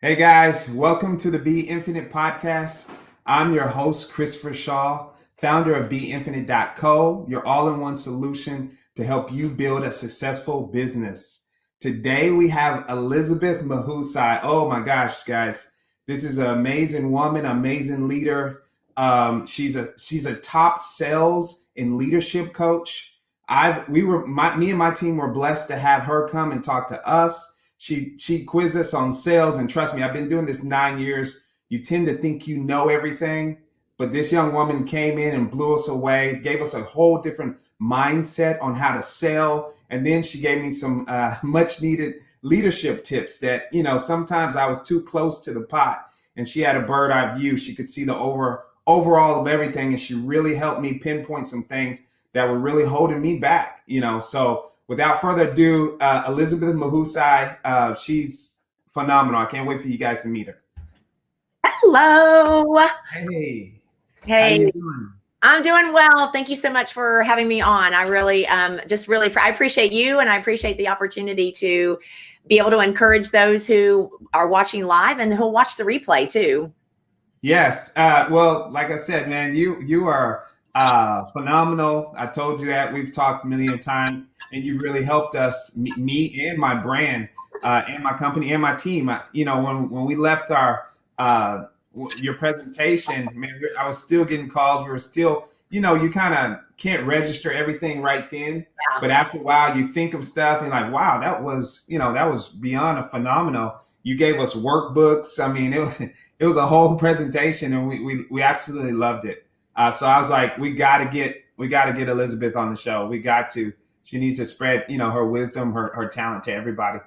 Hey guys, welcome to the Beinfinite podcast. I'm your host, Christopher Shaw, founder of Beinfinite.co, your all-in-one solution to help you build a successful business. Today we have Elizabeth Mahusay. Oh my gosh, guys, this is an amazing woman, amazing leader. She's a top sales and leadership coach. Me and my team were blessed to have her come and talk to us. She quizzed us on sales, and trust me, I've been doing this 9 years. You tend to think you know everything, but this young woman came in and blew us away, gave us a whole different mindset on how to sell, and then she gave me some much needed leadership tips that sometimes I was too close to the pot, and she had a bird eye view. She could see the overall of everything, and she really helped me pinpoint some things that were really holding me back. So without further ado, Elizabeth Mahusay, she's phenomenal. I can't wait for you guys to meet her. Hello. Hey, how Hey, you doing? I'm doing well. Thank you so much for having me on. I really, I appreciate you, and I appreciate the opportunity to be able to encourage those who are watching live and who'll watch the replay too. Yes. Well, like I said, man, you are phenomenal. I told you that. We've talked a million times, and you've really helped us, me and my brand, and my company and my team. When we left your presentation, man, I was still getting calls. We were still, you kind of can't register everything right then, but after a while, you think of stuff and like, wow, that was beyond a phenomenal. You gave us workbooks. I mean, it was a whole presentation, and we absolutely loved it. So I was like, we got to get Elizabeth on the show. We got to. She needs to spread her wisdom, her talent to everybody.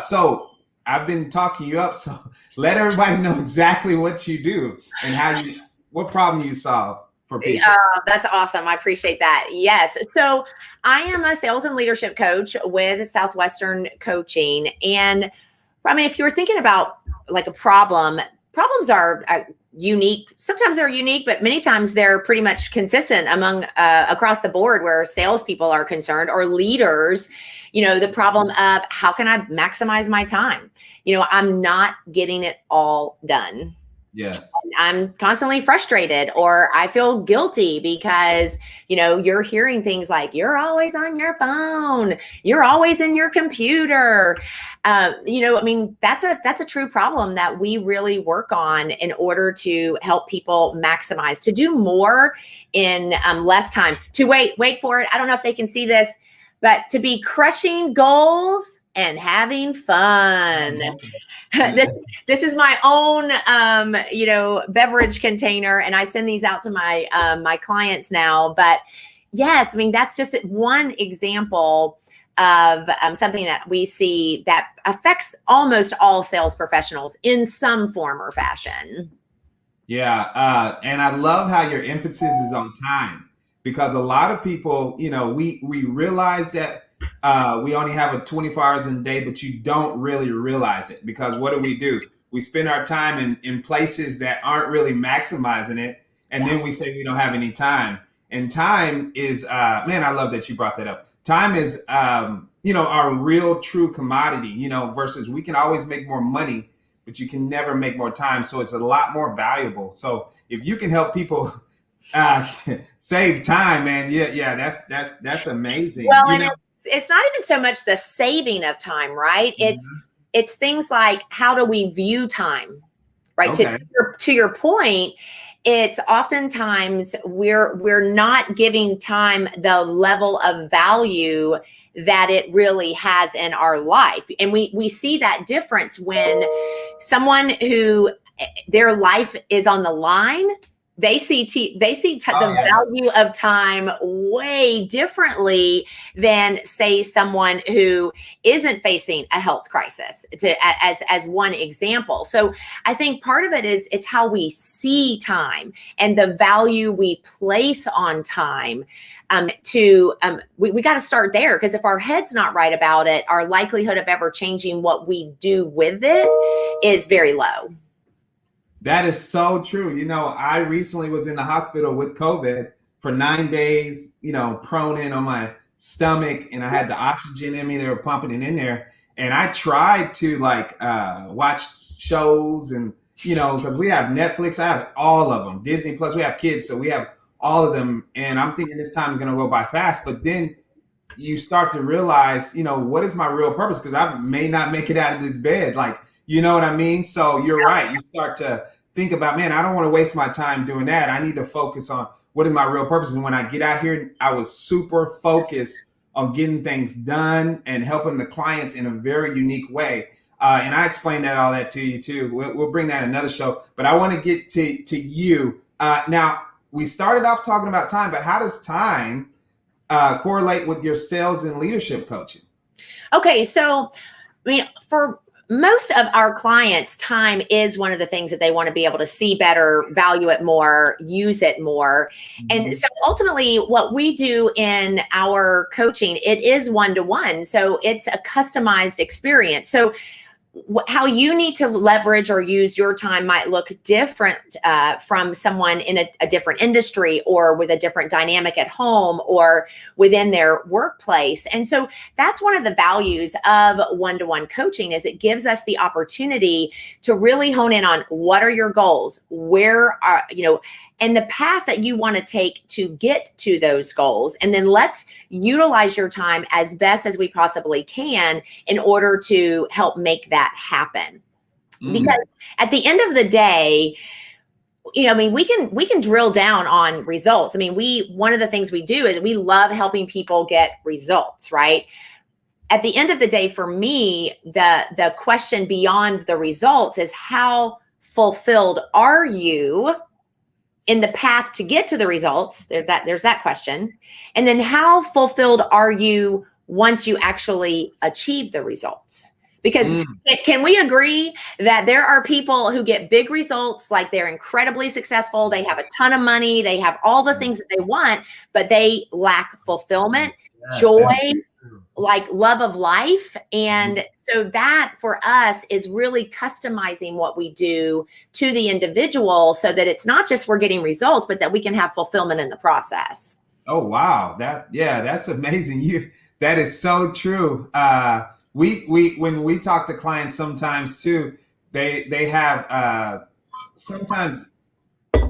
So I've been talking you up. So let everybody know exactly what you do and what problem you solve for people. That's awesome. I appreciate that. Yes. So I am a sales and leadership coach with Southwestern Coaching. And I mean, if you were thinking about like a problems are unique. Sometimes they're unique, but many times they're pretty much consistent among across the board where salespeople are concerned or leaders. The problem of how can I maximize my time? I'm not getting it all done. Yes. I'm constantly frustrated or I feel guilty because, you're hearing things like you're always on your phone, you're always in your computer. That's a true problem that we really work on in order to help people maximize, to do more in less time, to wait for it. I don't know if they can see this, but to be crushing goals and having fun. This is my own, beverage container, and I send these out to my clients now. But yes, I mean, that's just one example of something that we see that affects almost all sales professionals in some form or fashion. Yeah, and I love how your emphasis is on time because a lot of people, we realize that we only have a 24 hours in a day, but you don't really realize it because what do? We spend our time in places that aren't really maximizing it, and then we say we don't have any time. And time is, man, I love that you brought that up. Time is, our real true commodity, versus we can always make more money, but you can never make more time. So it's a lot more valuable. So if you can help people save time, man, yeah, that's amazing. Well, and it's not even so much the saving of time, right? It's things like how do we view time, right? Okay. To your point, it's oftentimes we're not giving time the level of value that it really has in our life. And we see that difference when someone who their life is on the line, they see the value of time way differently than, say, someone who isn't facing a health crisis, as one example. So I think part of it is it's how we see time and the value we place on time. We got to start there, because if our head's not right about it, our likelihood of ever changing what we do with it is very low. That is so true. I recently was in the hospital with COVID for 9 days, prone in on my stomach, and I had the oxygen in me. They were pumping it in there. And I tried to watch shows and, because we have Netflix, I have all of them, Disney Plus, we have kids, so we have all of them. And I'm thinking this time is going to go by fast, but then you start to realize, what is my real purpose? Because I may not make it out of this bed. Like, you know what I mean? So you're right. You start to think about, man, I don't want to waste my time doing that. I need to focus on what is my real purpose. And when I get out here, I was super focused on getting things done and helping the clients in a very unique way. And I explained all that to you too. We'll bring that in another show, but I want to get to you. Now, we started off talking about time, but how does time correlate with your sales and leadership coaching? Okay, so for most of our clients, time is one of the things that they want to be able to see better, value it more, use it more. Mm-hmm. And so ultimately what we do in our coaching, it is one-to-one. So it's a customized experience. So how you need to leverage or use your time might look different from someone in a different industry or with a different dynamic at home or within their workplace. And so that's one of the values of one-to-one coaching is it gives us the opportunity to really hone in on what are your goals, where are, and the path that you want to take to get to those goals. And then let's utilize your time as best as we possibly can in order to help make that happen. Because at the end of the day, we can drill down on results. One of the things we do is we love helping people get results, right? At the end of the day, for me, the question beyond the results is how fulfilled are you in the path to get to the results? There's that question. And then how fulfilled are you once you actually achieve the results? Because can we agree that there are people who get big results, like they're incredibly successful, they have a ton of money, they have all the things that they want, but they lack fulfillment, joy, like love of life. And so that for us is really customizing what we do to the individual so that it's not just we're getting results, but that we can have fulfillment in the process. Oh, wow. That's amazing. That is so true. When we talk to clients sometimes too, they have sometimes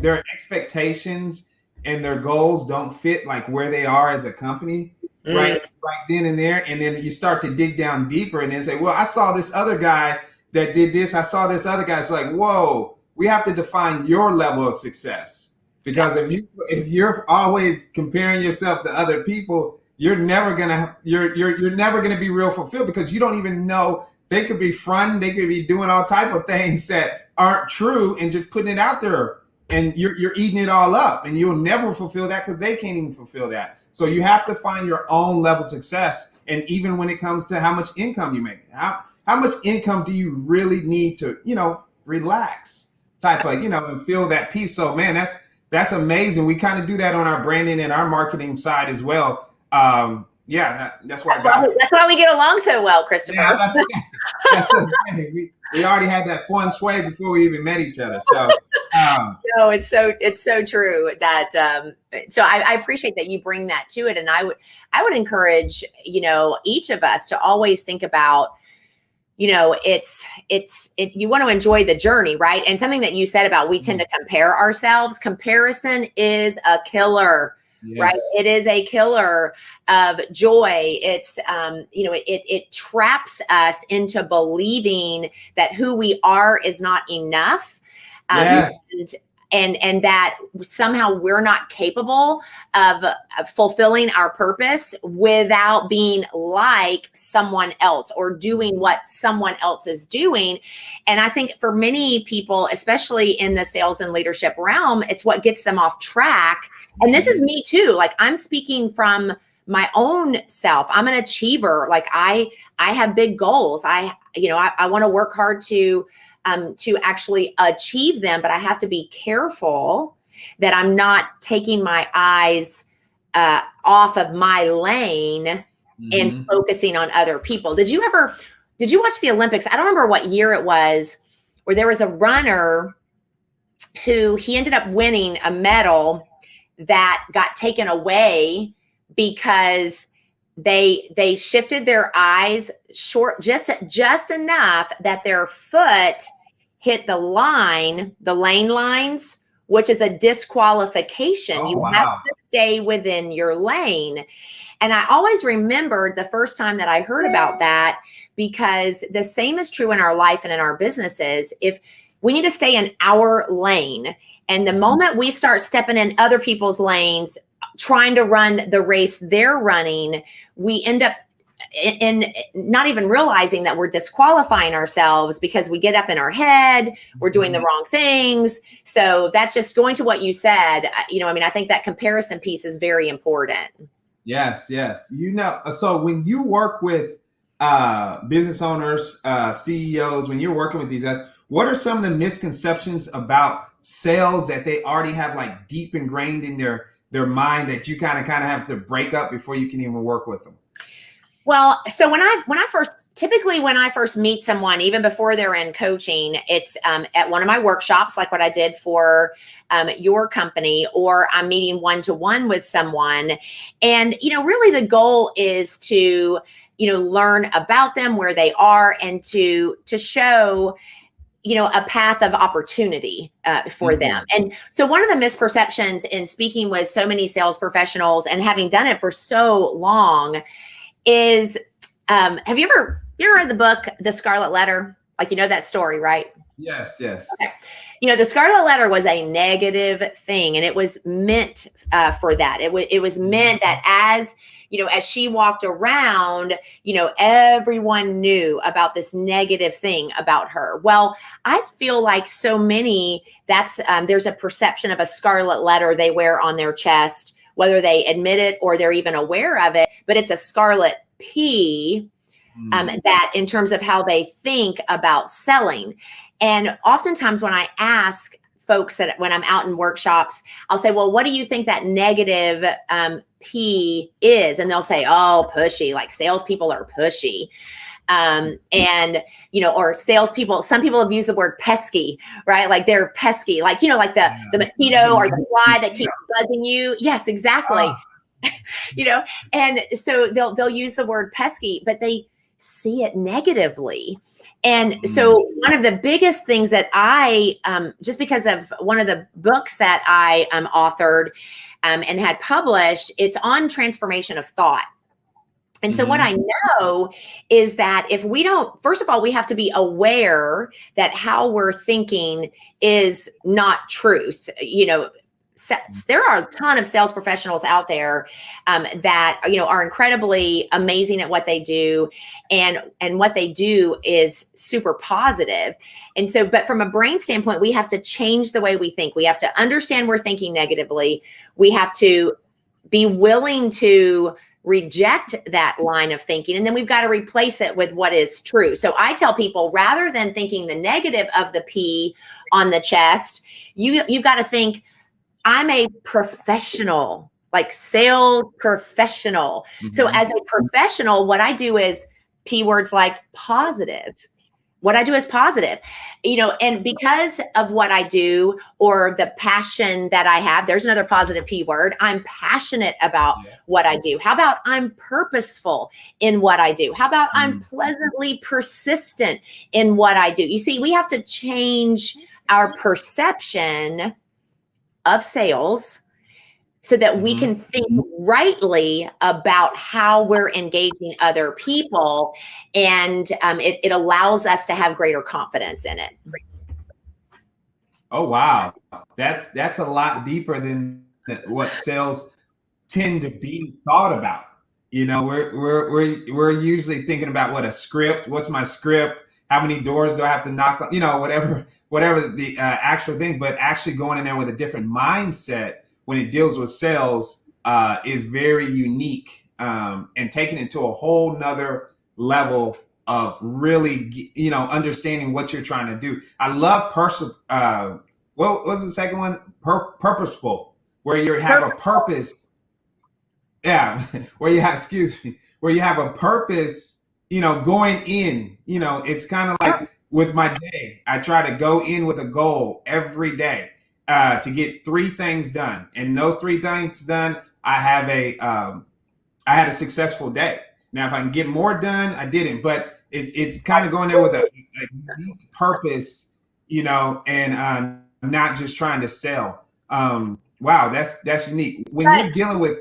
their expectations and their goals don't fit like where they are as a company. Right then and there. And then you start to dig down deeper and then say, well, I saw this other guy that did this. I saw this other guy. It's like, whoa, we have to define your level of success. Because if you're always comparing yourself to other people, you're never gonna be real fulfilled because you don't even know they could be fronting, they could be doing all type of things that aren't true and just putting it out there. And you're eating it all up and you'll never fulfill that because they can't even fulfill that. So you have to find your own level of success. And even when it comes to how much income you make, how much income do you really need to, relax type of, and feel that peace. So man, that's amazing. We kind of do that on our branding and our marketing side as well. That's why we get along so well, Christopher. Yeah, that's the thing. We already had that fun sway before we even met each other. So no, it's so true that so I appreciate that you bring that to it, and I would encourage each of us to always think about you want to enjoy the journey, right? And something that you said about we tend to compare ourselves. Comparison is a killer. Yes. Right. It is a killer of joy. It's, it traps us into believing that who we are is not enough. Yes. And that somehow we're not capable of fulfilling our purpose without being like someone else or doing what someone else is doing. And I think for many people, especially in the sales and leadership realm, it's what gets them off track. And this is me too. Like I'm speaking from my own self. I'm an achiever. Like I have big goals. I want to work hard to actually achieve them, but I have to be careful that I'm not taking my eyes off of my lane and focusing on other people. Did you watch the Olympics? I don't remember what year it was, where there was a runner who he ended up winning a medal that got taken away because they shifted their eyes short just enough that their foot hit the lane lines, which is a disqualification. Oh, You have wow. to stay within your lane. And I always remembered the first time that I heard about that, because the same is true in our life and in our businesses. If we need to stay in our lane, and the moment we start stepping in other people's lanes, trying to run the race they're running, we end up in not even realizing that we're disqualifying ourselves because we get up in our head, we're doing the wrong things. So that's just going to what you said. I think that comparison piece is very important. Yes, yes. So when you work with business owners, CEOs, when you're working with these guys, what are some of the misconceptions about sales that they already have like deep ingrained in their mind that you kind of have to break up before you can even work with them? Well, so when I first meet someone, even before they're in coaching, it's at one of my workshops, like what I did for your company, or I'm meeting one-to-one with someone. And, really the goal is to, learn about them, where they are, and to show a path of opportunity for them. And so one of the misperceptions in speaking with so many sales professionals and having done it for so long is, have you ever read the book, The Scarlet Letter? Like, that story, right? Yes, yes. Okay. The Scarlet Letter was a negative thing, and it was meant for that. It was meant that as she walked around, everyone knew about this negative thing about her. Well, I feel like so many, there's a perception of a scarlet letter they wear on their chest, whether they admit it or they're even aware of it, but it's a scarlet P, that in terms of how they think about selling. And oftentimes when I ask folks that when I'm out in workshops, I'll say, well, what do you think that negative P is? And they'll say, oh, pushy, like salespeople are pushy. Or salespeople, some people have used the word pesky, right? Like they're pesky, like, like the mosquito or the fly that keeps buzzing you. Yes, exactly. And so they'll use the word pesky, but they see it negatively. And so one of the biggest things that I, just because of one of the books that I authored and had published, it's on transformation of thought. And so what I know is that if we don't, first of all, we have to be aware that how we're thinking is not truth. There are a ton of sales professionals out there that are incredibly amazing at what they do, and what they do is super positive. And so, but from a brain standpoint, we have to change the way we think. We have to understand we're thinking negatively. We have to be willing to reject that line of thinking, and then we've got to replace it with what is true. So I tell people, rather than thinking the negative of the P on the chest, you've got to think, I'm a professional, like sales professional. So as a professional, what I do is P words like positive. What I do is positive, and because of what I do or the passion that I have, there's another positive P word. I'm passionate about what I do. How about I'm purposeful in what I do? How about I'm pleasantly persistent in what I do? You see, we have to change our perception of sales so that we can think rightly about how we're engaging other people, and it allows us to have greater confidence in it. Oh wow, that's a lot deeper than what sales tend to be thought about. We're usually thinking about what's my script, how many doors do I have to knock on, whatever the actual thing, but actually going in there with a different mindset when it deals with sales is very unique, and taking it to a whole nother level of really, understanding what you're trying to do. I love what was the second one? Purposeful, where you have a purpose. Yeah, where you have a purpose, going in, it's kind of like with my day, I try to go in with a goal every day to get 3 things done. And those 3 things done, I had a successful day. Now, if I can get more done, I didn't, but it's kind of going there with a unique purpose and not just trying to sell. Wow, that's unique. When you're But dealing with,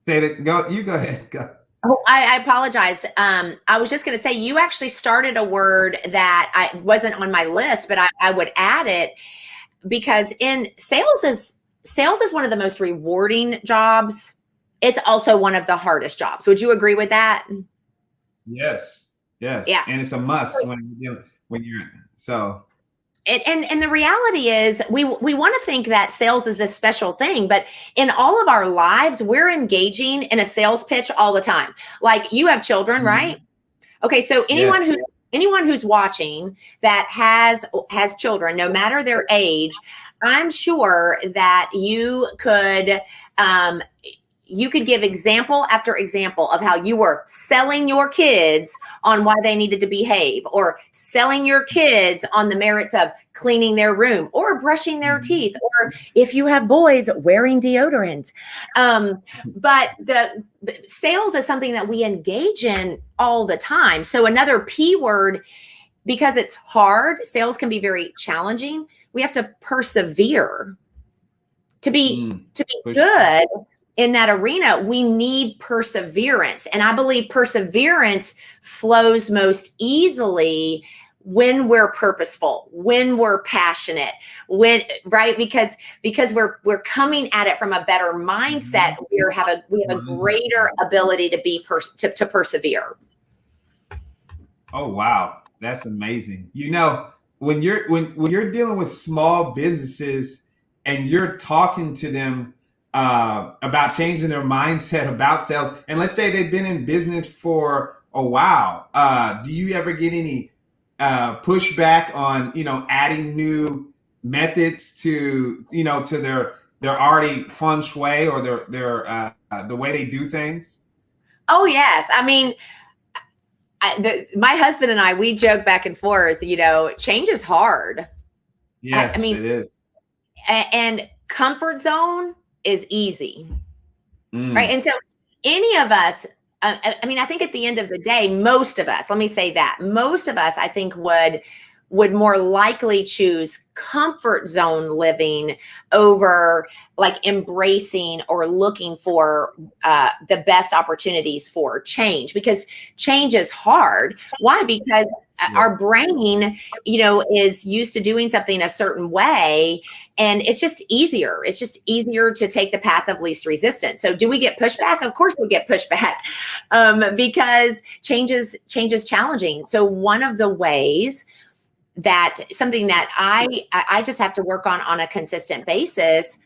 say that, go, you go ahead. Go. oh, I apologize. I was just going to say you actually started a word that I wasn't on my list, but I would add it because in sales is one of the most rewarding jobs. It's also one of the hardest jobs. Would you agree with that? Yes, yes, Yeah. and it's a must when you're so. And the reality is we want to think that sales is this special thing, but in all of our lives we're engaging in a sales pitch all the time. Like you have children, right? Mhm. Okay, so Yes. anyone who's watching that has children, no matter their age, I'm sure that um, you could give example after example of how you were selling your kids on why they needed to behave, or selling your kids on the merits of cleaning their room or brushing their Mhm. teeth, or if you have boys, wearing deodorant. But the sales is something that we engage in all the time. So another P word, because it's hard, sales can be very challenging. We have to persevere to be Mm. to be For sure. good in that arena. We need perseverance, and I believe perseverance flows most easily when we're purposeful, when we're passionate, when right, because we're coming at it from a better mindset. Mhm. We have a Mindset. greater ability to to persevere. Oh wow, that's amazing. When you're dealing with small businesses and you're talking to them about changing their mindset about sales, and let's say they've been in business for a while, do you ever get any pushback on adding new methods to to their already feng shui or their the way they do things? Oh yes, I mean, my husband and I, we joke back and forth. Change is hard. I Yes, mean, it is. and comfort zone is easy, right? Mm. And so any of us, I mean, I think at the end of the day, most of us, let me say that, most of us, I think, would more likely choose comfort zone living over like embracing or looking for the best opportunities for change, because change is hard. Why? Because Yeah. our brain, is used to doing something a certain way, and it's just easier. It's just easier to take the path of least resistance. So do we get pushback? Of course we get pushback, because change is challenging. So one of the ways that something that I just have to work on a consistent basis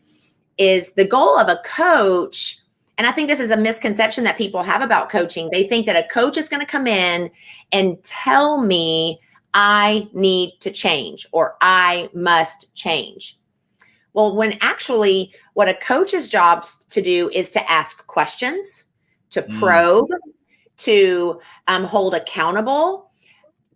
is the goal of a coach. And I think this is a misconception that people have about coaching. They think that a coach is going to come in and tell me I need to change or I must change. Well, when actually what a coach's job to do is to ask questions, to Mm. probe, to hold accountable,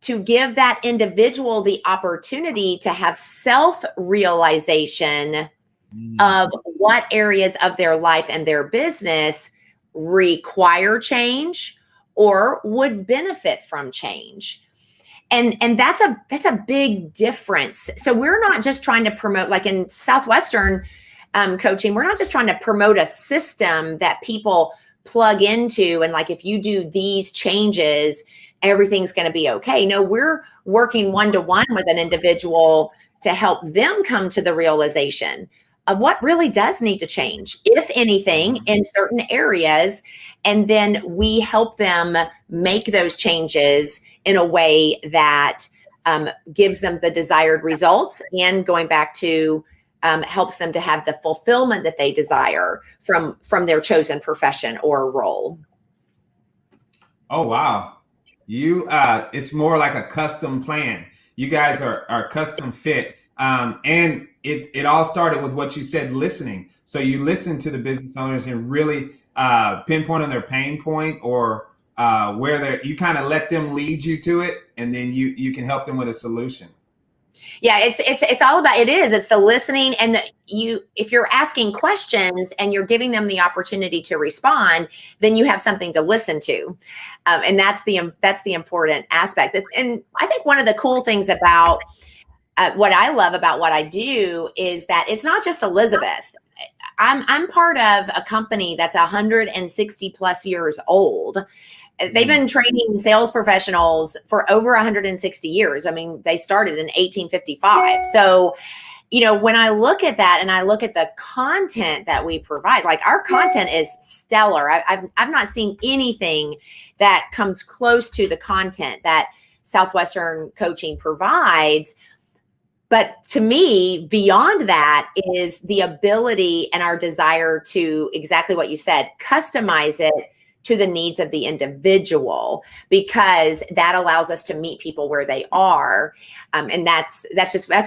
to give that individual the opportunity to have self realization Mm. of what areas of their life and their business require change or would benefit from change. And that's a big difference. So we're not just trying to promote, like in Southwestern coaching, we're not just trying to promote a system that people plug into and like, if you do these changes, everything's going to be okay. No, we're working one-to-one with an individual to help them come to the realization of what really does need to change, if anything, Mhm. in certain areas. And then we help them make those changes in a way that gives them the desired results, and going back to helps them to have the fulfillment that they desire from their chosen profession or role. Oh wow. It's more like a custom plan. You guys are custom fit. And it all started with what you said, listening. So you listen to the business owners and really pinpoint on their pain point or where you kind of let them lead you to it, and then you can help them with a solution. Yeah, it's all about, it's the listening, and if you're asking questions and you're giving them the opportunity to respond, then you have something to listen to. And that's the important aspect. And I think one of the cool things about what I love about what I do is that it's not just Elizabeth. I'm part of a company that's 160 plus years old. They've been training sales professionals for over 160 years. I mean, they started in 1855. So, when I look at that and I look at the content that we provide, like our content is stellar. I've not seen anything that comes close to the content that Southwestern Coaching provides. But to me, beyond that is the ability and our desire to, exactly what you said, customize it to the needs of the individual, because that allows us to meet people where they are. And that's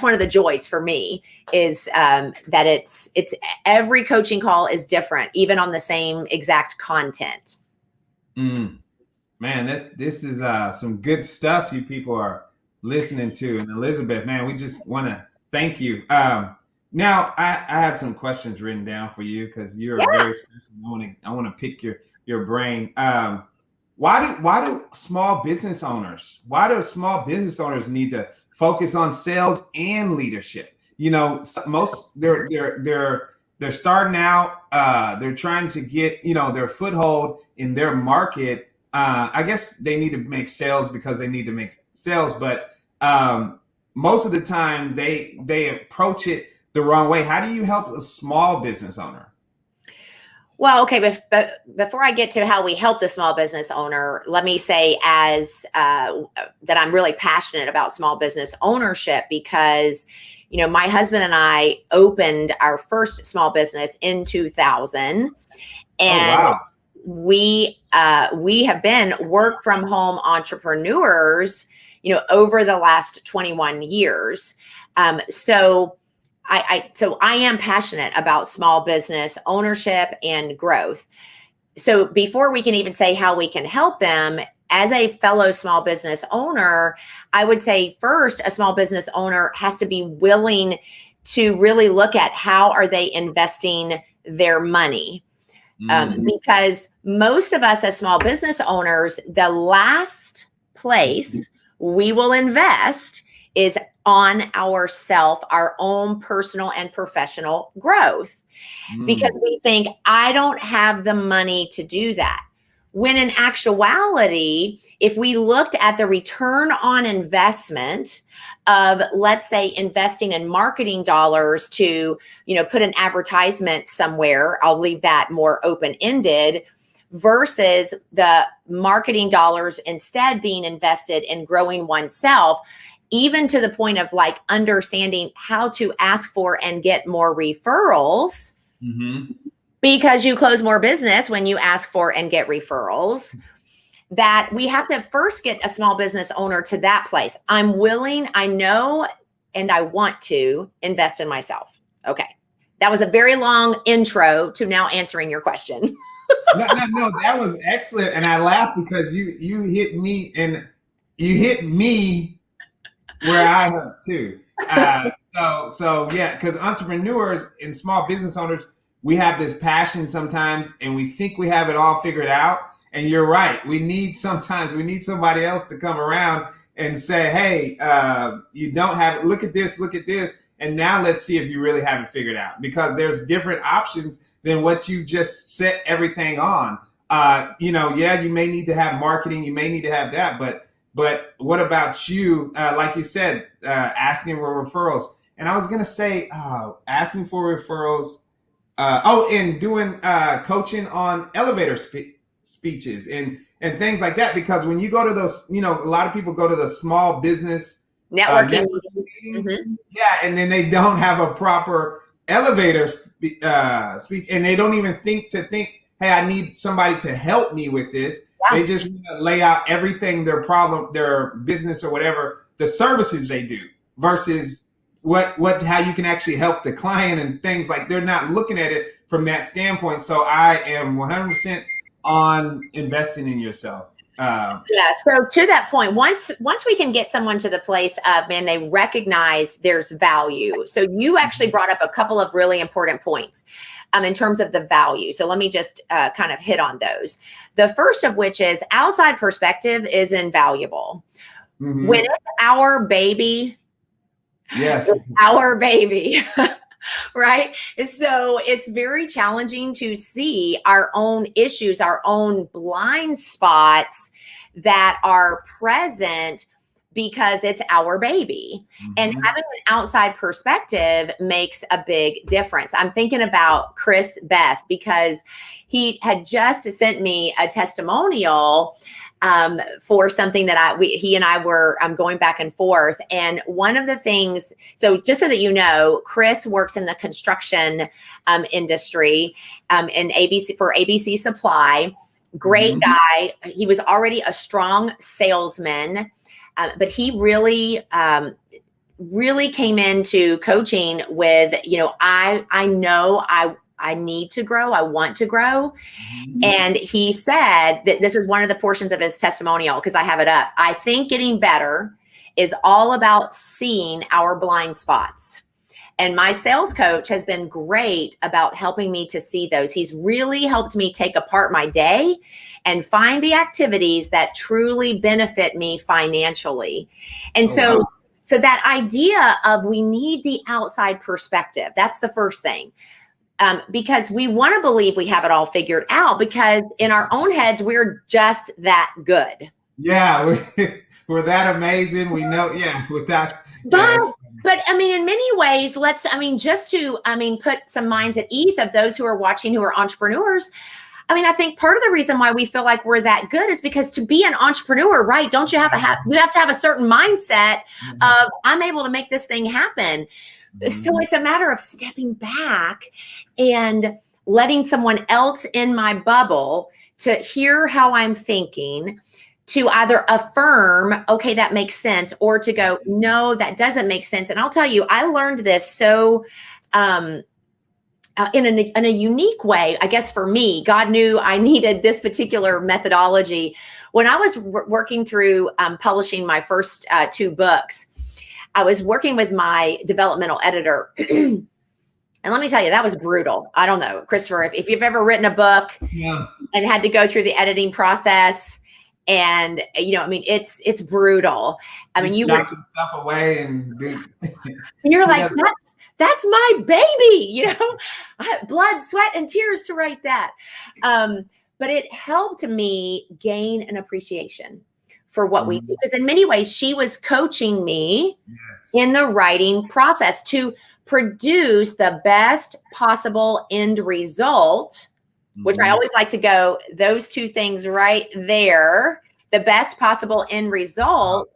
one of the joys for me, is that it's every coaching call is different, even on the same exact content. Man, this is some good stuff you people are listening to. And Elizabeth, man, we just want to thank you. Now I have some questions written down for you, because you're very special. I want to pick your brain. Why do small business owners need to focus on sales and leadership? Most they're starting out, they're trying to get, their foothold in their market. I guess they need to make sales because they need to make sales, but most of the time they approach it the wrong way. How do you help a small business owner? Well, okay, but before I get to how we help the small business owner, let me say that I'm really passionate about small business ownership, because, my husband and I opened our first small business in 2000, and wow. we have been work from home entrepreneurs, over the last 21 years. So I am passionate about small business ownership and growth. So before we can even say how we can help them, as a fellow small business owner, I would say first, a small business owner has to be willing to really look at how are they investing their money. Because most of us as small business owners, the last place we will invest is on our own personal and professional growth, because we think, I don't have the money to do that. When in actuality, if we looked at the return on investment of, let's say, investing in marketing dollars to, put an advertisement somewhere, I'll leave that more open-ended, versus the marketing dollars instead being invested in growing oneself, even to the point of like understanding how to ask for and get more referrals, because you close more business when you ask for and get referrals, that we have to first get a small business owner to that place. I'm willing, I know, and I want to invest in myself. Okay. That was a very long intro to now answering your question. No, that was excellent. And I laughed because you hit me, and you hit me where I hurt too. So yeah, because entrepreneurs and small business owners, we have this passion sometimes, and we think we have it all figured out. And you're right. We need somebody else to come around and say, hey, you don't have it. Look at this. And now let's see if you really have it figured out, because there's different options than what you just set everything on. You may need to have marketing. You may need to have that. But what about you? Like you said, asking for referrals. And I was going to say, asking for referrals. And doing coaching on elevator speeches and things like that. Because when you go to those, a lot of people go to the small business networking meetings. Yeah, and then they don't have a proper elevator speech, and they don't even think, hey, I need somebody to help me with this. Yeah. They just lay out everything, their business or whatever, the services they do, versus how you can actually help the client and things. Like, they're not looking at it from that standpoint. So I am 100% on investing in yourself. Yeah. So to that point, once we can get someone to the place of, man, they recognize there's value. So you actually brought up a couple of really important points in terms of the value. So let me just kind of hit on those. The first of which is outside perspective is invaluable. When it's our baby, yes, it's our baby. Right. So it's very challenging to see our own issues, our own blind spots that are present because it's our baby. And having an outside perspective makes a big difference. I'm thinking about Chris Best because he had just sent me a testimonial for something that he and I were going back and forth. And one of the things, so just so that you know, Chris works in the construction industry in ABC Supply. Great guy. He was already a strong salesman, but he really came into coaching with, I know I need to grow. I want to grow. And he said that this is one of the portions of his testimonial, because I have it up. I think getting better is all about seeing our blind spots. And my sales coach has been great about helping me to see those. He's really helped me take apart my day and find the activities that truly benefit me financially. And so that idea of we need the outside perspective, that's the first thing. Because we want to believe we have it all figured out, because in our own heads, we're just that good. Yeah, we're that amazing. We know, with that. But I mean, in many ways, just to put some minds at ease of those who are watching, who are entrepreneurs. I mean, I think part of the reason why we feel like we're that good is because to be an entrepreneur, right? Don't you have to have a certain mindset of, I'm able to make this thing happen. So it's a matter of stepping back and letting someone else in my bubble to hear how I'm thinking, to either affirm, okay, that makes sense, or to go, no, that doesn't make sense. And I'll tell you, I learned this so in a unique way. I guess for me, God knew I needed this particular methodology. When I was working through publishing my first 2 books, I was working with my developmental editor. And let me tell you, that was brutal. I don't know, Christopher, if you've ever written a book and had to go through the editing process, and it's brutal. I mean, you chop stuff away and you're like, that's my baby, blood, sweat, and tears to write that. But it helped me gain an appreciation for what we do. Because in many ways, she was coaching me in the writing process to produce the best possible end result, which I always like to go, those 2 things right there, the best possible end result.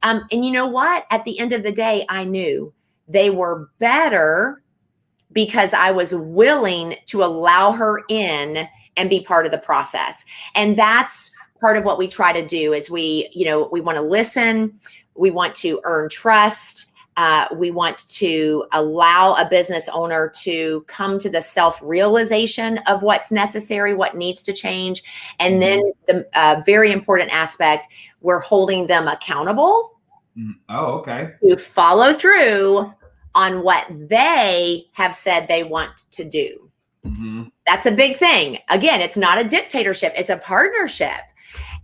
And you know what? At the end of the day, I knew they were better because I was willing to allow her in and be part of the process. And that's part of what we try to do is we want to listen. We want to earn trust. We want to allow a business owner to come to the self-realization of what's necessary, what needs to change. And then the very important aspect, we're holding them accountable. Oh, okay. To follow through on what they have said they want to do. That's a big thing. Again, it's not a dictatorship. It's a partnership.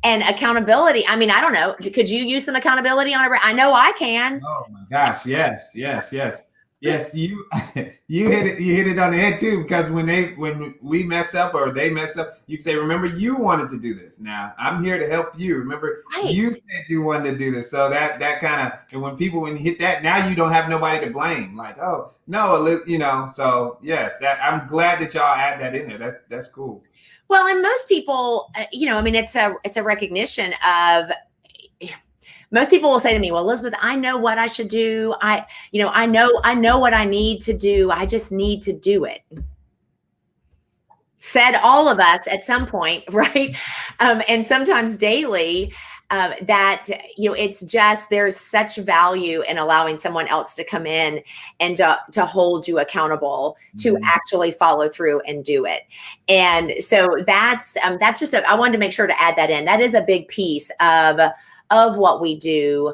And accountability. I mean, I don't know. Could you use some accountability on it? I know I can. Oh my gosh. Yes. You hit it on the head too, because when we mess up or they mess up, you can say, remember, you wanted to do this. Now I'm here to help you. Remember, you said you wanted to do this. So that kind of, and when you hit that, now you don't have nobody to blame. Like, oh no, so yes, I'm glad that y'all add that in there. That's cool. Well, and most people, it's a recognition of, most people will say to me, well, Elizabeth, I know what I should do. I know what I need to do. I just need to do it. Said all of us at some point, right? And sometimes daily. that, it's just, there's such value in allowing someone else to come in and to hold you accountable to actually follow through and do it. And so that's just, I wanted to make sure to add that in. That is a big piece of what we do,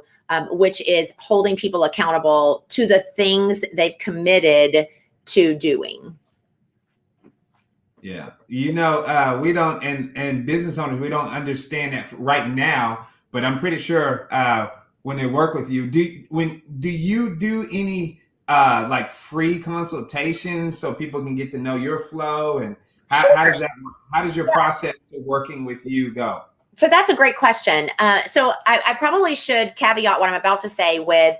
which is holding people accountable to the things they've committed to doing. Yeah. We don't, and business owners, we don't understand that right now, but I'm pretty sure when they work with you, do you do any like free consultations so people can get to know your flow, and how does your process of working with you go? So that's a great question. So I probably should caveat what I'm about to say with,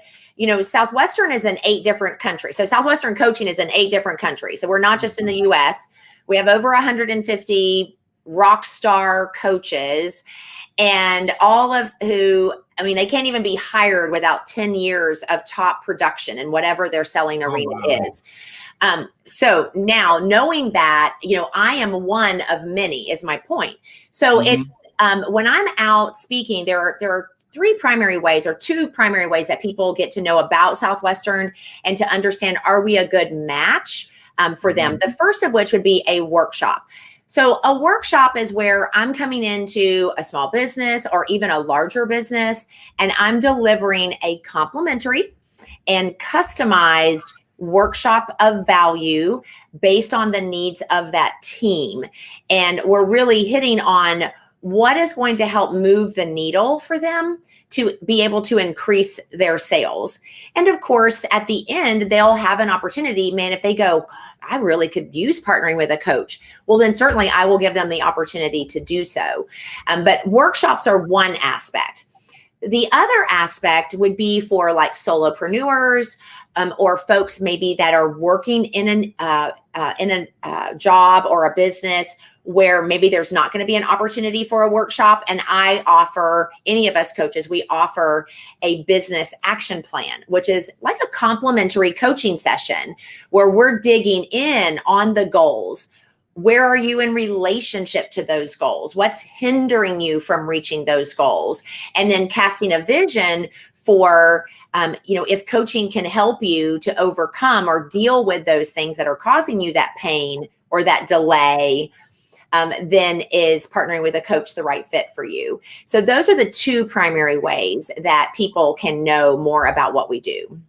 Southwestern is in 8 different countries. So Southwestern coaching is in 8 different countries. So we're not just in the US. We have over 150 rock star coaches, and all of who, they can't even be hired without 10 years of top production in whatever their selling arena is. So now knowing that, I am one of many is my point. So it's, when I'm out speaking, there are 3 primary ways, or 2 primary ways that people get to know about Southwestern and to understand, are we a good match for them? The first of which would be a workshop. So a workshop is where I'm coming into a small business or even a larger business, and I'm delivering a complimentary and customized workshop of value based on the needs of that team. And we're really hitting on what is going to help move the needle for them to be able to increase their sales. And of course, at the end, they'll have an opportunity, man, if they go, I really could use partnering with a coach, well, then certainly I will give them the opportunity to do so. But workshops are one aspect. The other aspect would be for like solopreneurs, or folks maybe that are working in a job or a business where maybe there's not going to be an opportunity for a workshop. And I offer, any of us coaches, we offer a business action plan, which is like a complimentary coaching session where we're digging in on the goals. Where are you in relationship to those goals? What's hindering you from reaching those goals? And then casting a vision for, if coaching can help you to overcome or deal with those things that are causing you that pain or that delay, then is partnering with a coach the right fit for you? So those are the 2 primary ways that people can know more about what we do.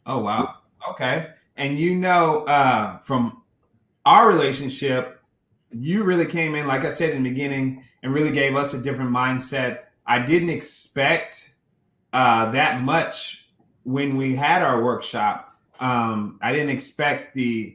Oh, wow. Okay. And from our relationship, you really came in, like I said in the beginning, and really gave us a different mindset. I didn't expect that much when we had our workshop. I didn't expect to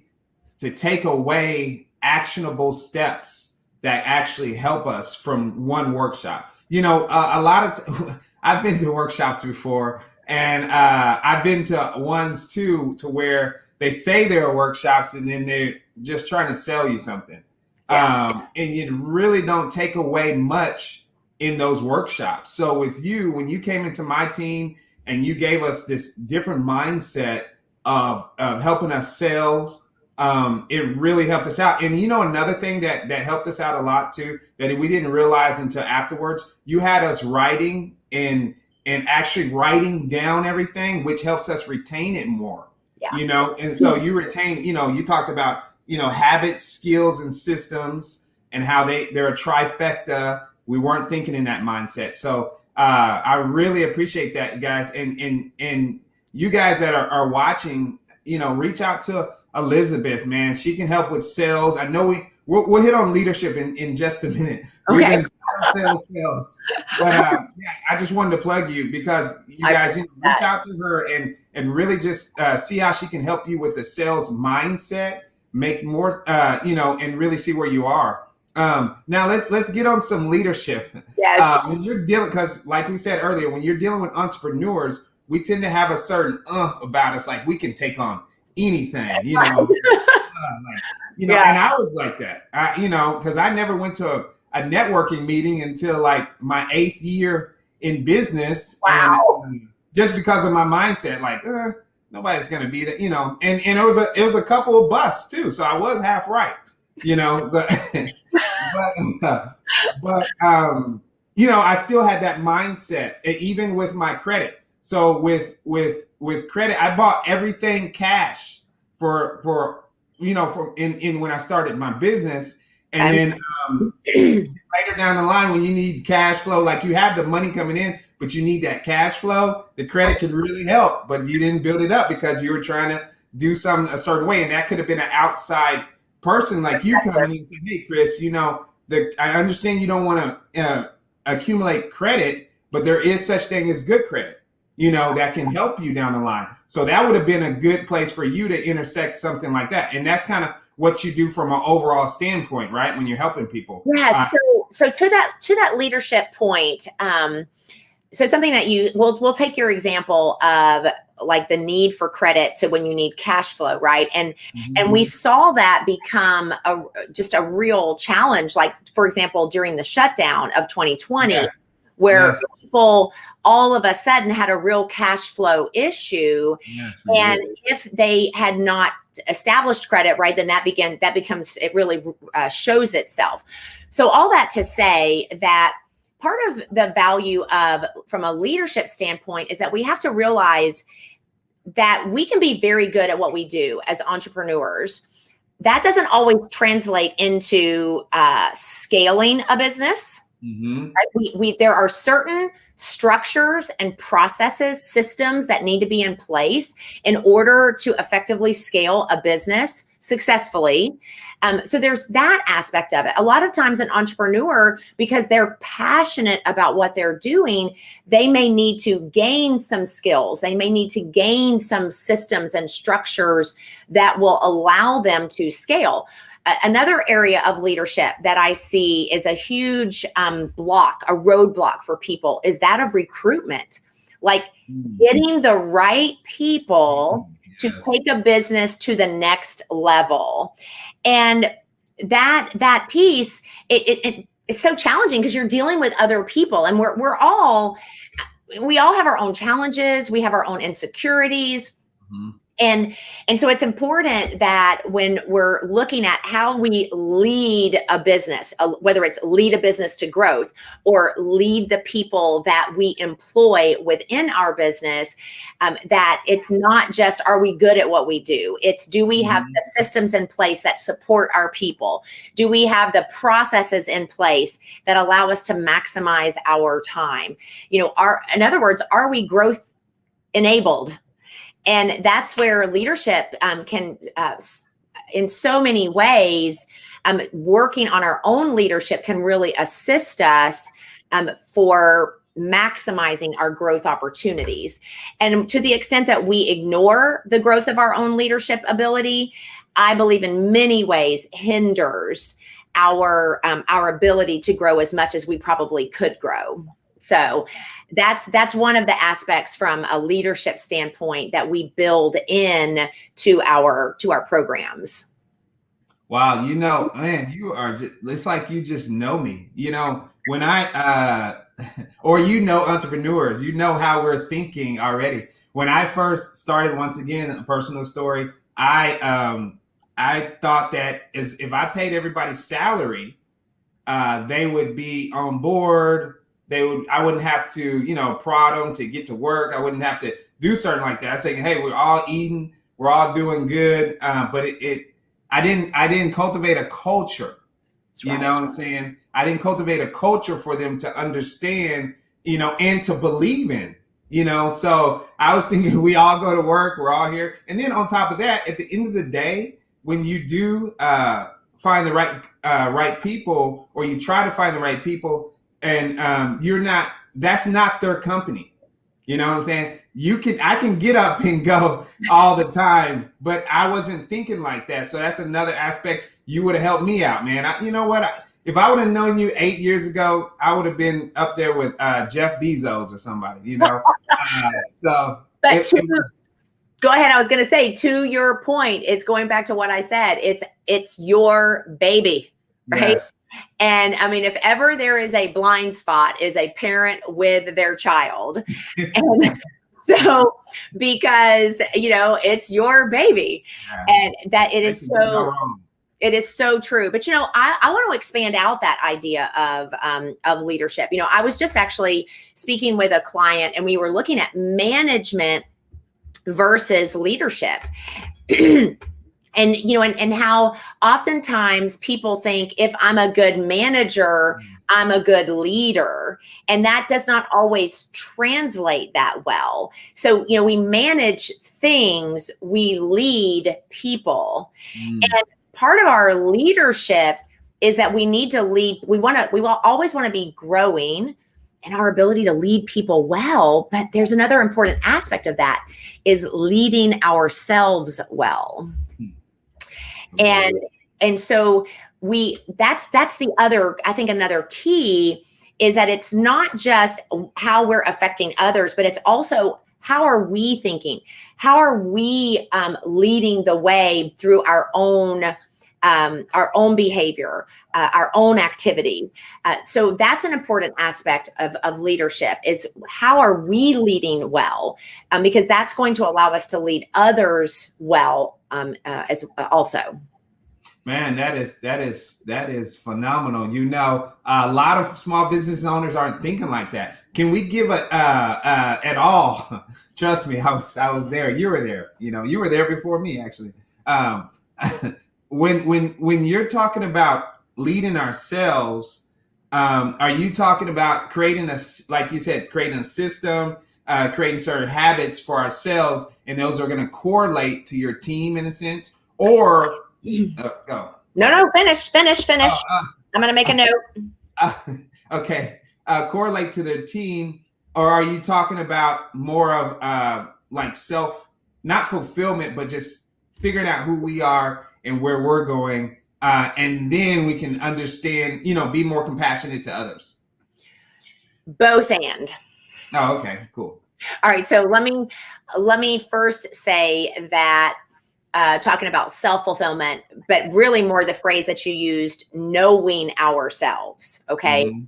take away actionable steps that actually help us from one workshop. A lot of I've been to workshops before, and I've been to ones too, to where they say there are workshops and then they're just trying to sell you something. And you really don't take away much in those workshops. So with you, when you came into my team and you gave us this different mindset of helping us sales, it really helped us out. And another thing that helped us out a lot too, that we didn't realize until afterwards, you had us writing and actually writing down everything, which helps us retain it more. And so you retain, you talked about, habits, skills, and systems, and how they're a trifecta. We weren't thinking in that mindset. So I really appreciate that, guys. And you guys that are watching, reach out to Elizabeth, man. She can help with sales. I know we'll hit on leadership in just a minute. Okay. We've been sales. But I just wanted to plug you because you guys reach out to her and really just see how she can help you with the sales mindset, make more, and really see where you are. Now let's get on some leadership. Yes. When you're dealing, because like we said earlier, when you're dealing with entrepreneurs, we tend to have a certain about us, like we can take on anything, and I was like that, because I never went to a networking meeting until like my 8th year in business. Wow. And, just because of my mindset, like nobody's gonna be that, and it was a couple of busts too, so I was half right, but I still had that mindset, even with my credit. So with credit, I bought everything cash for for in when I started my business, and Okay. then later down the line when you need cash flow, like you have the money coming in, but you need that cash flow, the credit could really help, but you didn't build it up because you were trying to do something a certain way, and that could have been an outside person like you coming in and saying, "Hey, Chris, I understand you don't want to accumulate credit, but there is such thing as good credit, that can help you down the line." So that would have been a good place for you to intersect something like that. And that's kind of what you do from an overall standpoint, right? When you're helping people. Yeah. So to that leadership point, so something that we'll take your example of like the need for credit. So when you need cash flow, right? And we saw that become just a real challenge. Like for example, during the shutdown of 2020, Yes. where Yes. people all of a sudden had a real cash flow issue. Yes, And if they had not established credit, right, then it really shows itself. So all that to say that part of the value from a leadership standpoint is that we have to realize that we can be very good at what we do as entrepreneurs. That doesn't always translate into scaling a business. Right? There are certain structures and processes, systems that need to be in place in order to effectively scale a business successfully. So there's that aspect of it. A lot of times an entrepreneur, because they're passionate about what they're doing, they may need to gain some skills. They may need to gain some systems and structures that will allow them to scale. Another area of leadership that I see is a huge roadblock for people is that of recruitment, like getting the right people to take a business to the next level. And that piece, it is so challenging because you're dealing with other people, and we all have our own challenges. We have our own insecurities. And so it's important that when we're looking at how we lead a business, whether it's lead a business to growth or lead the people that we employ within our business, that it's not just, are we good at what we do? It's, do we have the systems in place that support our people? Do we have the processes in place that allow us to maximize our time? In other words, are we growth enabled? And that's where leadership can, in so many ways, working on our own leadership can really assist us for maximizing our growth opportunities. And to the extent that we ignore the growth of our own leadership ability, I believe in many ways hinders our ability to grow as much as we probably could grow. So that's one of the aspects from a leadership standpoint that we build in to our programs. Wow, man, you are it's like you just know me. When I or entrepreneurs, how we're thinking already. When I first started, once again, a personal story, I thought that if I paid everybody's salary, they would be on board. I wouldn't have to, prod them to get to work. I wouldn't have to do something like that. I say, hey, we're all eating, we're all doing good. But I didn't cultivate a culture. What I'm saying? I didn't cultivate a culture for them to understand, and to believe in, So I was thinking we all go to work, we're all here. And then on top of that, at the end of the day, when you do find the right people, or you try to find the right people, and that's not their company. You know what I'm saying? I can get up and go all the time, but I wasn't thinking like that. So that's another aspect. You would have helped me out, man. If I would have known you 8 years ago, I would have been up there with Jeff Bezos or somebody, Go ahead. I was going to say, to your point, it's going back to what I said. It's your baby, right? Yes. And I mean, if ever there is a blind spot, is a parent with their child. And so, because, it's your baby, and that it is so, It is so true. But, I want to expand out that idea of leadership. I was just actually speaking with a client, and we were looking at management versus leadership. And how oftentimes people think if I'm a good manager, I'm a good leader. And that does not always translate that well. So, we manage things, we lead people. And part of our leadership is that we need to lead. We will always want to be growing in our ability to lead people well. But there's another important aspect of that is leading ourselves well. And so that's the other, I think another key is that it's not just how we're affecting others, but it's also how are we thinking? How are we leading the way through our own behavior, our own activity? So that's an important aspect of leadership is how are we leading well? Because that's going to allow us to lead others well as also. Man, that is phenomenal. A lot of small business owners aren't thinking like that. Can we give at all? Trust me, I was there. You were there. You were there before me, actually. When you're talking about leading ourselves, are you talking about creating like you said, creating a system, creating certain habits for ourselves, and those are going to correlate to your team in a sense, or go? No, finish. I'm going to make a note. Okay. Correlate to their team, or are you talking about more of like not fulfillment, but just figuring out who we are and where we're going, and then we can understand, be more compassionate to others? Both and. Oh, okay, cool. All right, so let me first say that talking about self-fulfillment, but really more the phrase that you used, knowing ourselves. Okay. Mm-hmm.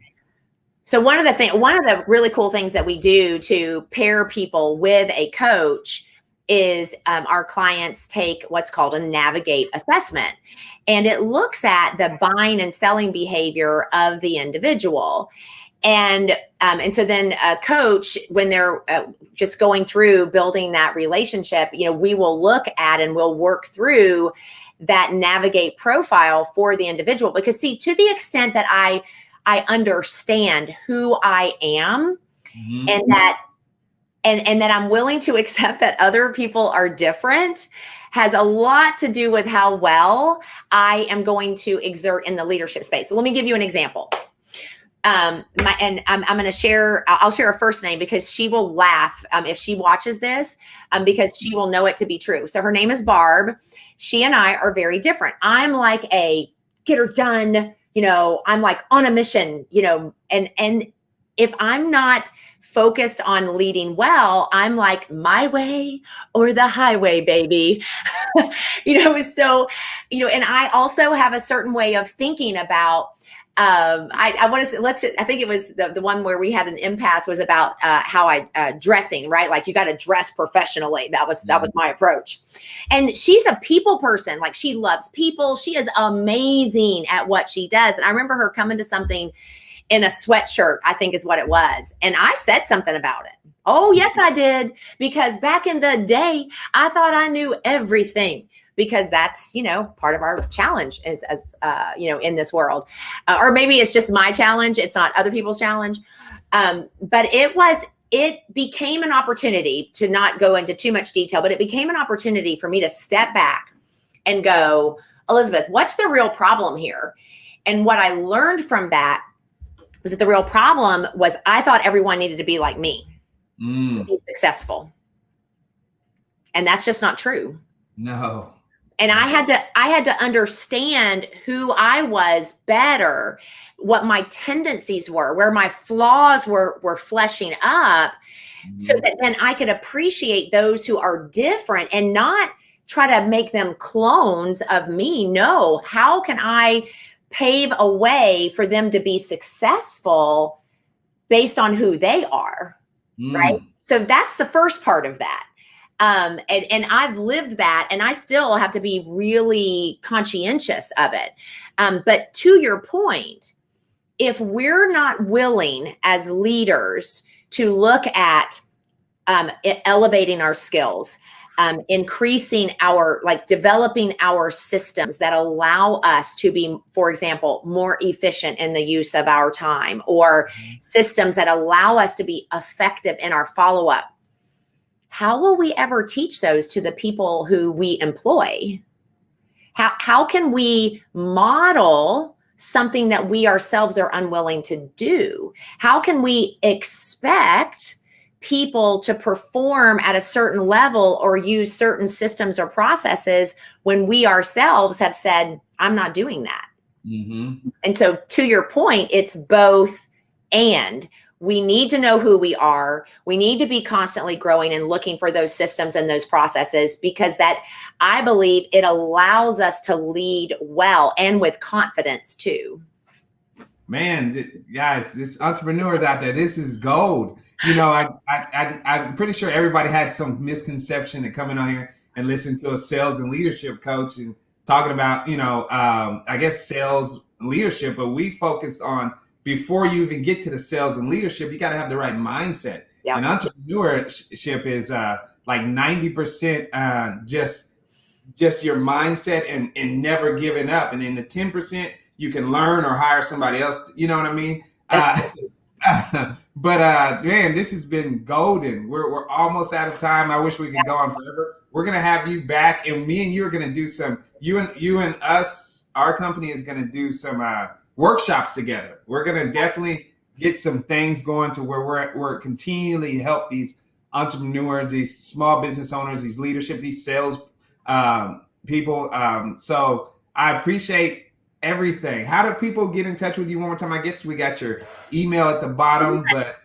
So one of the really cool things that we do to pair people with a coach is our clients take what's called a navigate assessment, and it looks at the buying and selling behavior of the individual. And so then a coach, when they're just going through building that relationship, we will look at and we'll work through that navigate profile for the individual. Because see, to the extent that I understand who I am, mm-hmm. and that I'm willing to accept that other people are different, has a lot to do with how well I am going to exert in the leadership space. So let me give you an example. I'm going to share, I'll share a first name because she will laugh if she watches this, because she will know it to be true. So her name is Barb. She and I are very different. I'm like a get her done, I'm like on a mission, and if I'm not focused on leading well, I'm like my way or the highway, baby. So, and I also have a certain way of thinking about, I want to say, I think it was the one where we had an impasse was about how I dressing, right? Like you got to dress professionally. That was my approach. And she's a people person. Like she loves people. She is amazing at what she does. And I remember her coming to something in a sweatshirt, I think is what it was. And I said something about it. Oh, yes, I did. Because back in the day, I thought I knew everything. Because that's, part of our challenge is as in this world, or maybe it's just my challenge. It's not other people's challenge. But it became an opportunity to not go into too much detail, but it became an opportunity for me to step back and go, Elizabeth, what's the real problem here? And what I learned from that was that the real problem was I thought everyone needed to be like me to be successful. And that's just not true. No. And I had to understand who I was better, what my tendencies were, where my flaws were fleshing up, so that then I could appreciate those who are different and not try to make them clones of me. No, how can I pave a way for them to be successful based on who they are, right? So that's the first part of that. And I've lived that, and I still have to be really conscientious of it. But to your point, if we're not willing as leaders to look at elevating our skills, increasing our, like developing our systems that allow us to be, for example, more efficient in the use of our time, or systems that allow us to be effective in our follow-up, how will we ever teach those to the people who we employ? How can we model something that we ourselves are unwilling to do? How can we expect people to perform at a certain level or use certain systems or processes when we ourselves have said, I'm not doing that? Mm-hmm. And so to your point, it's both and. We need to know who we are. We need to be constantly growing and looking for those systems and those processes, because that, I believe, it allows us to lead well and with confidence too. Man, guys, this entrepreneurs out there, this is gold. You know, I'm pretty sure everybody had some misconception to coming on here and listen to a sales and leadership coach and talking about, I guess sales leadership, but we focused on, before you even get to the sales and leadership, you got to have the right mindset. Yep. And entrepreneurship is like 90% just your mindset and never giving up. And in the 10%, you can learn or hire somebody else. You know what I mean? But man, this has been golden. We're almost out of time. I wish we could go on forever. We're gonna have you back, and me and you are gonna do some. You and us, our company is gonna do some workshops together. We're gonna definitely get some things going to where we're continually help these entrepreneurs, these small business owners, these leadership, these sales people. So I appreciate everything. How do people get in touch with you one more time? I guess we got your email at the bottom, but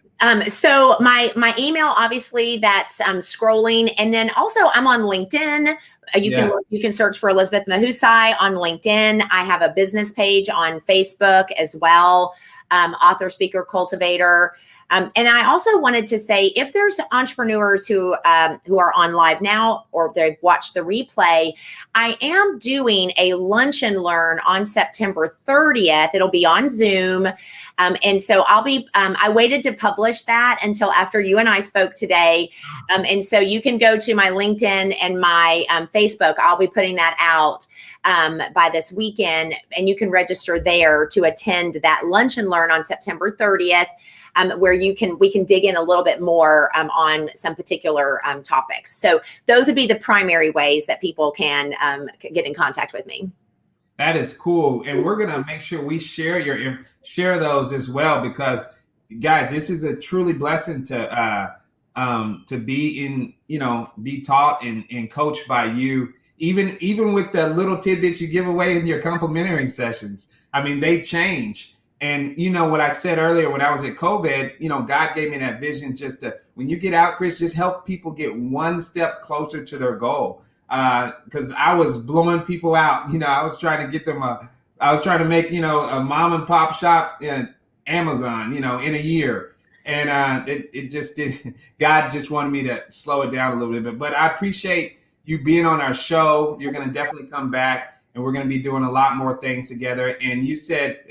so my email, obviously, that's scrolling, and then also I'm on LinkedIn. You can search for Elizabeth Mahusay on LinkedIn. I have a business page on Facebook as well, author, speaker, cultivator. And I also wanted to say, if there's entrepreneurs who are on live now, or they've watched the replay, I am doing a lunch and learn on September 30th. It'll be on Zoom. And so I waited to publish that until after you and I spoke today. And so you can go to my LinkedIn and my Facebook. I'll be putting that out by this weekend, and you can register there to attend that lunch and learn on September 30th. Where we can dig in a little bit more on some particular topics. So those would be the primary ways that people can get in contact with me. That is cool, and we're gonna make sure we share those as well, because guys, this is a truly blessing to be be taught and coached by you. Even with the little tidbits you give away in your complimentary sessions, I mean, they change. And what I said earlier, when I was at COVID, God gave me that vision just to, when you get out, Chris, just help people get one step closer to their goal. Because I was blowing people out. I was trying to get them I was trying to make, a mom and pop shop in Amazon, in a year. And it just did. God just wanted me to slow it down a little bit. But I appreciate you being on our show. You're going to definitely come back. And we're going to be doing a lot more things together. And you said,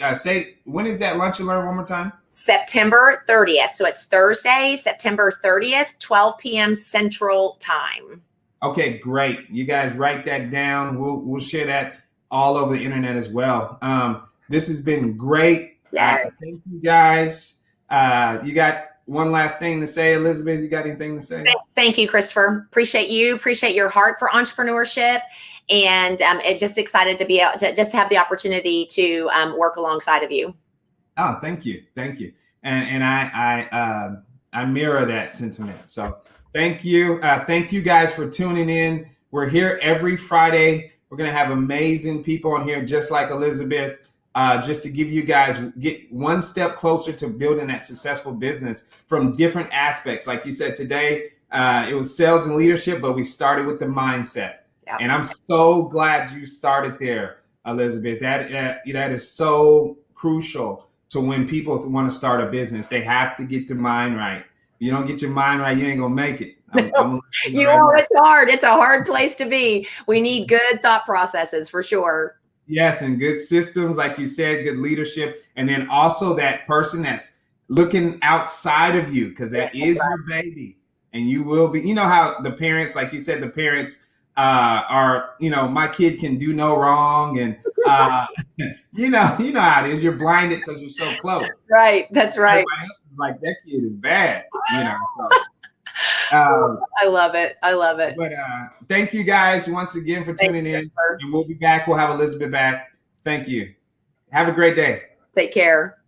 when is that lunch and learn one more time? September 30th. So it's Thursday, September 30th, 12 p.m. Central Time. Okay, great. You guys write that down. We'll share that all over the internet as well. This has been great. Yes. Thank you, guys. You got one last thing to say, Elizabeth? You got anything to say? Thank you, Christopher. Appreciate you. Appreciate your heart for entrepreneurship. And just excited to be able to just have the opportunity to work alongside of you. Oh, thank you. Thank you. And I mirror that sentiment. So thank you. Thank you guys for tuning in. We're here every Friday. We're going to have amazing people on here, just like Elizabeth, just to give you guys, get one step closer to building that successful business from different aspects. Like you said today, it was sales and leadership, but we started with the mindset. Yep. And I'm so glad you started there, Elizabeth. That is so crucial to when people want to start a business. They have to get their mind right. If you don't get your mind right, you ain't gonna make it. I'm listening You right are, now. it's hard. It's a hard place to be. We need good thought processes for sure. Yes, and good systems, like you said, good leadership, and then also that person that's looking outside of you, because Yeah, that is your baby, and you will be. You know how the parents, like you said, the parents are, my kid can do no wrong, and you know how it is. You're blinded because you're so close. right. That's right. Everybody else is like, that kid is bad, So, um, I love it. I love it. but thank you guys once again for Thanks, tuning in, Jennifer. and we'll be back. We'll have Elizabeth back. Thank you. Have a great day. Take care.